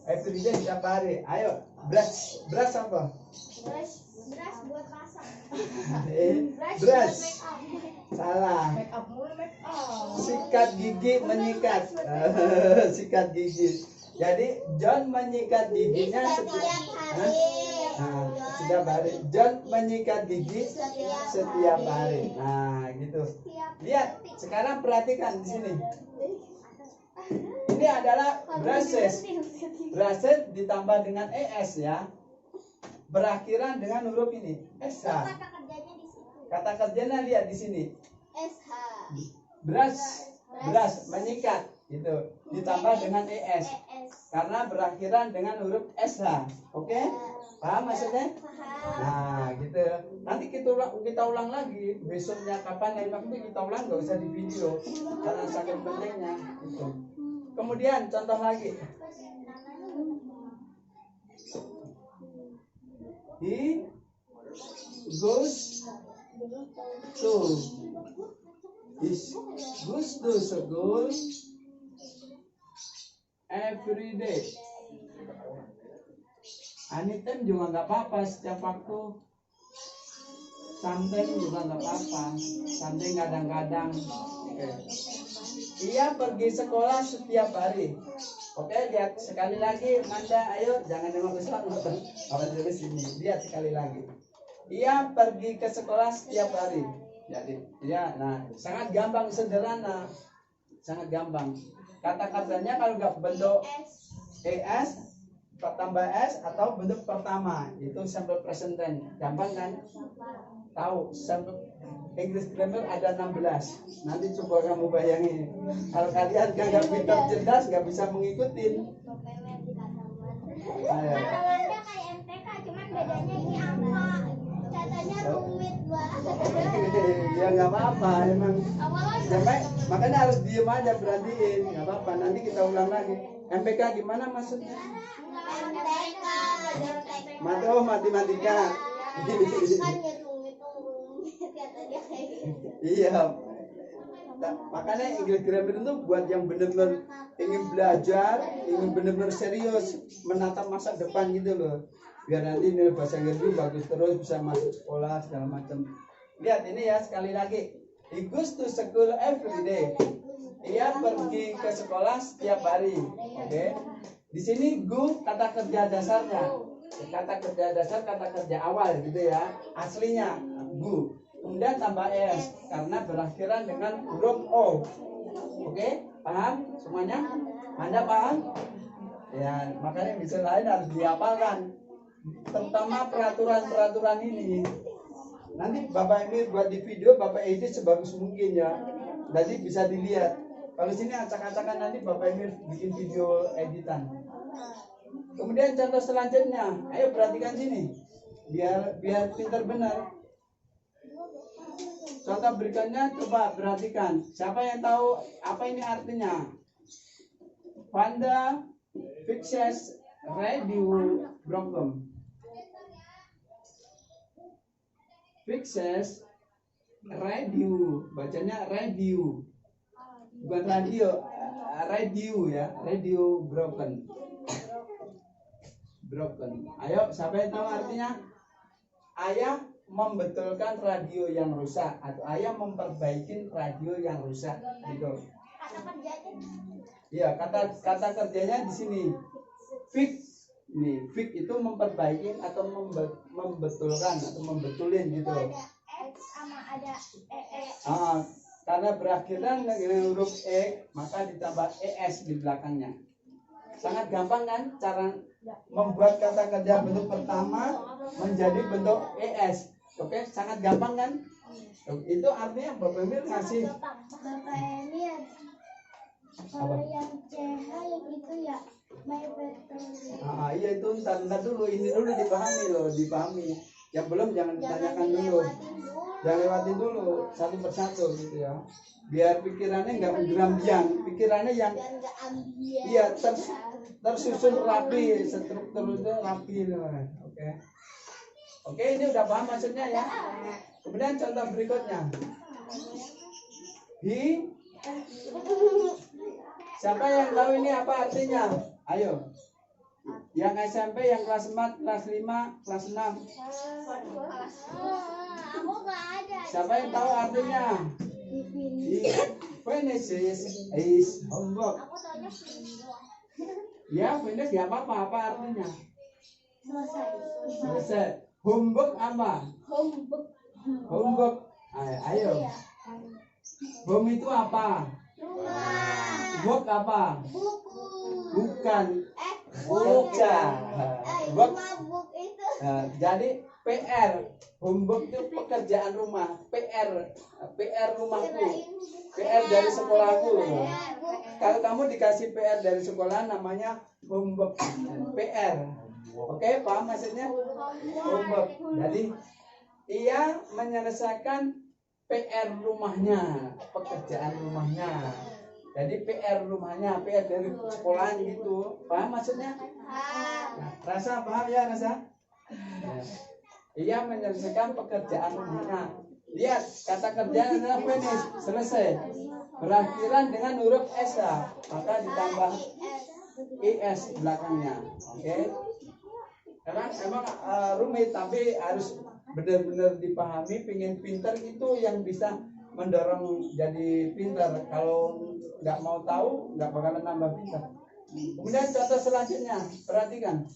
Every day setiap hari. Ayo. Brush apa? Brush buat pasang. Brush. Salah. Make up mulu, make up. Sikat gigi, menyikat. Sikat gigi. Jadi John menyikat giginya setiap hari. Nah, setiap hari. John menyikat gigi setiap hari. Nah, gitu. Lihat, sekarang perhatikan di sini. Ini adalah brushes. Brushes ditambah dengan ES ya. Berakhiran dengan huruf ini. SH. Kata kerjanya di situ. Kata kerjanya lihat di sini. SH. Brush, menyikat gitu. Ditambah dengan ES. Karena berakhiran dengan huruf SH. Oke? Paham maksudnya? Nah, gitu. Nanti kita ulang lagi. Besoknya kapan itu kita ulang, nggak usah di video karena sangat pentingnya gitu. Kemudian contoh lagi. He goes to school every day. Anytime juga nggak apa-apa, setiap waktu. Sometimes juga nggak apa-apa. Sometimes kadang-kadang. Okay. Ia pergi sekolah setiap hari. Oke, lihat sekali lagi, Manda, ayo jangan nengok ke sana. Kalau dari sini, lihat sekali lagi. Ia pergi ke sekolah setiap hari. Jadi, ya, nah, sangat gampang, sederhana, sangat gampang. Kata-katanya kalau nggak bentuk ES, tambah S atau bentuk pertama, itu simple present tense. Gampang kan? Tahu, simple English grammar ada 16. Nanti coba kamu bayangin. Kalau kalian nggak pintar cerdas, nggak bisa mengikutin. Kata-katanya kayak MTK, cuman bedanya ini angka. Katanya rumit banget. Ya nggak apa-apa, emang. Makanya harus diem aja, beraniin. Nggak apa-apa, nanti kita ulang lagi. MPK gimana maksudnya? MTK. Matematika. Kan ngitung-ngitung katanya kayak gitu. Iya. Makanya English grammar itu buat yang benar-benar ingin belajar, ingin benar-benar serius menatap masa depan gitu loh. Biar nanti nilai bahasa Inggris bagus terus, bisa masuk sekolah segala macam. Lihat ini ya, sekali lagi. He goes to school every day. Ia pergi ke sekolah setiap hari. Oke. Di sini go kata kerja dasarnya. Kata kerja dasar, kata kerja awal gitu ya. Aslinya go. Kemudian tambah S karena berakhiran dengan huruf O. Oke, paham semuanya? Anda paham? Ya, makanya bisa lain harus dihafalkan. Terutama peraturan-peraturan ini. Nanti Bapak Emir buat di video, Bapak edit sebagus mungkin ya. Jadi bisa dilihat. Kalau sini acak-acakan, nanti Bapak Emir bikin video editan. Kemudian contoh selanjutnya, ayo perhatikan sini. Biar pintar benar. Contoh berikutnya coba perhatikan. Siapa yang tahu apa ini artinya? Vanda fixes radio problem. Fixes radio, bacanya radio. bukan radio, radio ya, radio broken. Broken. Ayo, siapa yang tahu artinya? Ayah membetulkan radio yang rusak atau ayah memperbaiki radio yang rusak gitu. Kata kerjanya. Iya, kata kerjanya di sini. Fix. Nih, fix itu memperbaiki atau membetulkan atau membetulin gitu. Ada X sama ada ES. Karena berakhiran dengan huruf E, maka ditambah ES di belakangnya. Sangat gampang kan cara membuat kata kerja bentuk pertama menjadi bentuk ES. Oke, sangat gampang kan? Itu artinya Bapak Emil ngasih Bapak Emil. Kalau yang CH yang itu ya my better. iya itu ntar dulu, ini dulu dipahami. Yang belum jangan ditanyakan dulu. Jangan lewatin dulu satu persatu gitu ya. Biar pikirannya nggak menggerambiang, pikirannya yang Biar nggak ambiar. iya tersusun rapi, strukturnya rapi. Oke. Oke, ini udah paham maksudnya ya. Kemudian contoh berikutnya. Siapa yang tahu ini apa artinya? Ayo. Yang SMP, yang kelas 4, kelas 5, kelas 6. Aku nggak ada. Siapa yang tahu artinya? Finish is homework. Aku taunya finish. Ya, finish ya apa artinya? Selesai. Selesai. Homework apa? Homework. Homework. Ayo. Home itu apa? Rumah. Work apa? Buku. Bukan. Baca. Work. Mabuk itu. Jadi PR, homework itu pekerjaan rumah. PR rumahku. PR dari sekolahku. Kalau kamu dikasih PR dari sekolah namanya homework. PR. Oke, paham maksudnya? Homework. Jadi ia menyelesaikan PR rumahnya, pekerjaan rumahnya. Jadi PR rumahnya, PR dari sekolahan gitu. Paham maksudnya? Nah, Rasa paham ya, Rasa? Ya. Ia menyelesaikan pekerjaan rumahnya. Lihat, kata kerjaan adalah finish, selesai. Berakhiran dengan huruf S, maka ditambah IS belakangnya. Oke? Emang rumit, tapi harus benar-benar dipahami. Pengen pinter itu yang bisa mendorong jadi pinter. Kalau nggak mau tahu, nggak bakalan nambah pinter. Kemudian contoh selanjutnya, perhatikan.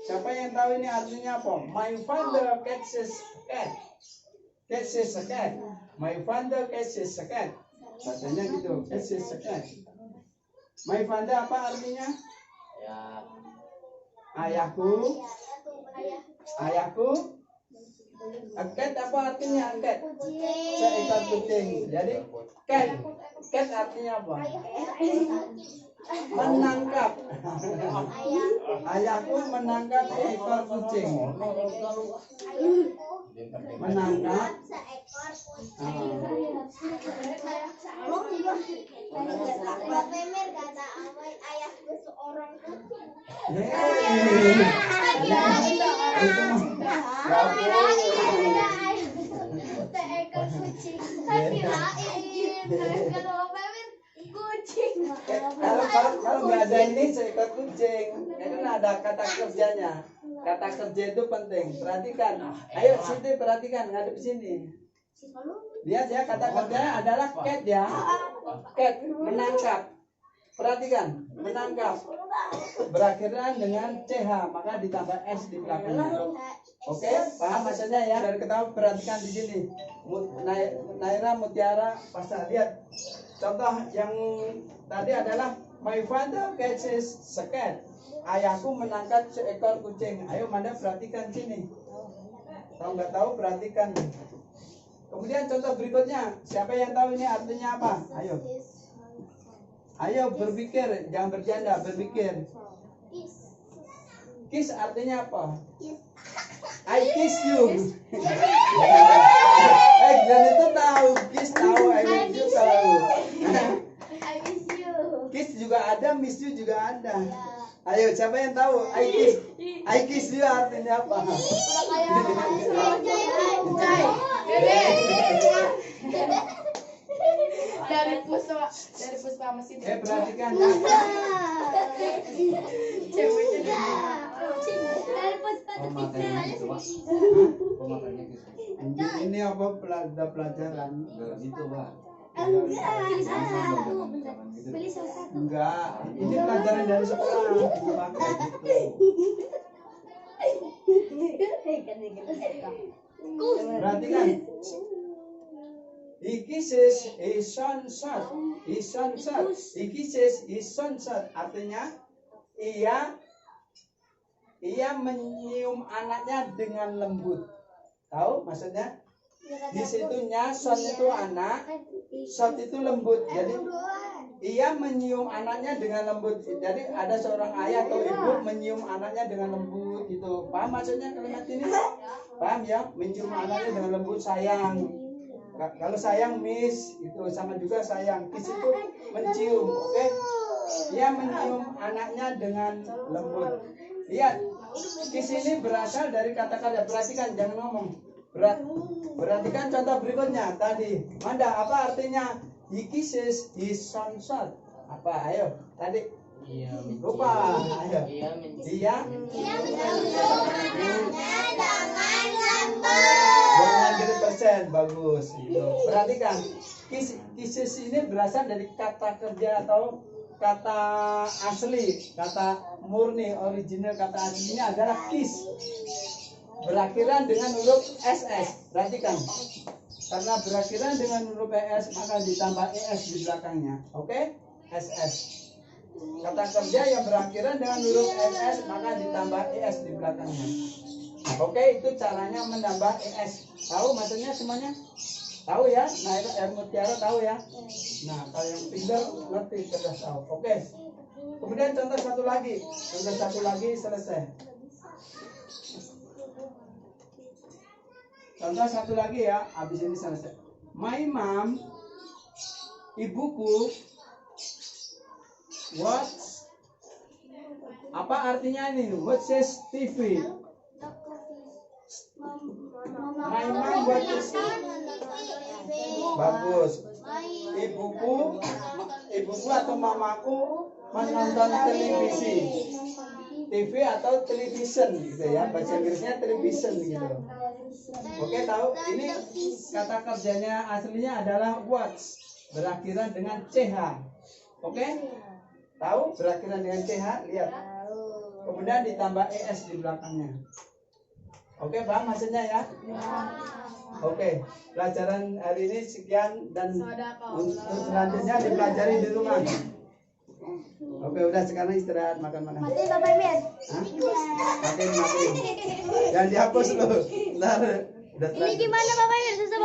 Siapa yang tahu ini artinya apa? My father catches cat. Catches a cat. My father catches a cat. Bacanya gitu, catches a cat. My father apa artinya? Ayahku. A cat apa artinya? Cat. Seekor kucing. Jadi cat artinya apa? Menangkap. Ayahku menangkap seekor kucing. Menangkap seekor kucing. Bapak Emil kata ayahku seorang kucing. Seekor kucing. Kalau Bapak Emil kucing. Kalau nggak ada ini seekor kucing, itu ada kata kerjanya. Kata kerja itu penting. Perhatikan. Ayo Siti perhatikan, ngadep sini. Lihat ya, kata kerjanya adalah cat ya. Cat, menangkap. Perhatikan, menangkap. Berakhiran dengan CH, maka ditambah S di belakangnya. Oke, paham maksudnya ya? Dari ketahui perhatikan di sini. Naira, Mutiara, Pasal. Lihat. Contoh yang tadi adalah my father catches a cat. Ayahku menangkap seekor kucing. Ayo Manda perhatikan sini. Tahu nggak tahu perhatikan. Kemudian contoh berikutnya. Siapa yang tahu ini artinya apa? Ayo. Ayo berpikir, jangan bercanda, berpikir. Kiss artinya apa? I kiss you. Jangan itu tahu, kiss tahu, I miss you tahu. I miss you. Kiss juga ada, miss you juga ada. Ayo, siapa yang tahu? I kiss you artinya apa? Dari puspa masih Perhatikan. ceweknya. Dari puspa Oh, makanya gitu, Pak. Oh, makanya gitu. Ini apa pelajaran? Enggak gitu, Pak. Pilih salah satu. Jangan gitu. Pilih salah satu. Enggak, ini pelajaran dari sekolah. Bukan gitu. Perhatikan. Iki says is sunset. Is sunset. Iki says is sunset. Artinya ia menyium anaknya dengan lembut. Tahu maksudnya? Di situnya son itu anak, shot itu lembut. Jadi ia menyium anaknya dengan lembut. Jadi ada seorang ayah atau ibu menyium anaknya dengan lembut gitu. Paham maksudnya kalimat ini? Paham ya? Menyium anaknya dengan lembut, sayang. Kalau sayang miss itu sama juga sayang. Kiss itu mencium, oke? Ia menyium anaknya dengan lembut. Lihat, kiss ini berasal dari kata-kata. Perhatikan, jangan ngomong. Perhatikan contoh berikutnya tadi. Manda, apa artinya? He kisses his sunset. Apa? Ayo, tadi. Iya, Lupa. Ayo. Iya, mencium. Dia Dia menyium anaknya dengan lembut. 100% bagus. Gitu. Perhatikan, kisses ini berasal dari kata kerja atau kata asli, kata murni, original kata aslinya adalah kiss. Berakhiran dengan huruf SS. Perhatikan. Karena berakhiran dengan huruf ES maka ditambah ES di belakangnya. Oke? SS. Kata kerja yang berakhiran dengan huruf SS maka ditambah ES di belakangnya. Oke, itu caranya menambah ES. Tahu maksudnya semuanya? Tahu ya? Nah, itu air mutiara tahu ya? Nah, kalau yang pintar ngerti cerdas tahu. Oke. Kemudian contoh satu lagi. Contoh satu lagi selesai. Contoh satu lagi ya, habis ini selesai. My mom, ibuku, watch. Apa artinya ini? Watches TV. My mom watches. Bagus. Ibuku atau mamaku menonton televisi. TV atau television gitu ya. Bahasa Inggrisnya television gitu. Oke, tahu ini kata kerjanya aslinya adalah watch, berakhiran dengan CH. Oke? Tahu berakhiran dengan CH? Lihat. Kemudian ditambah ES di belakangnya. Oke, paham maksudnya ya? Oke, pelajaran hari ini sekian dan untuk selanjutnya dipelajari di rumah. Oke, udah sekarang istirahat makan. Mati Bapak Emir. Hah? Mati. Jangan dihapus loh. Ntar udah Ini gimana Bapak Emir? Susah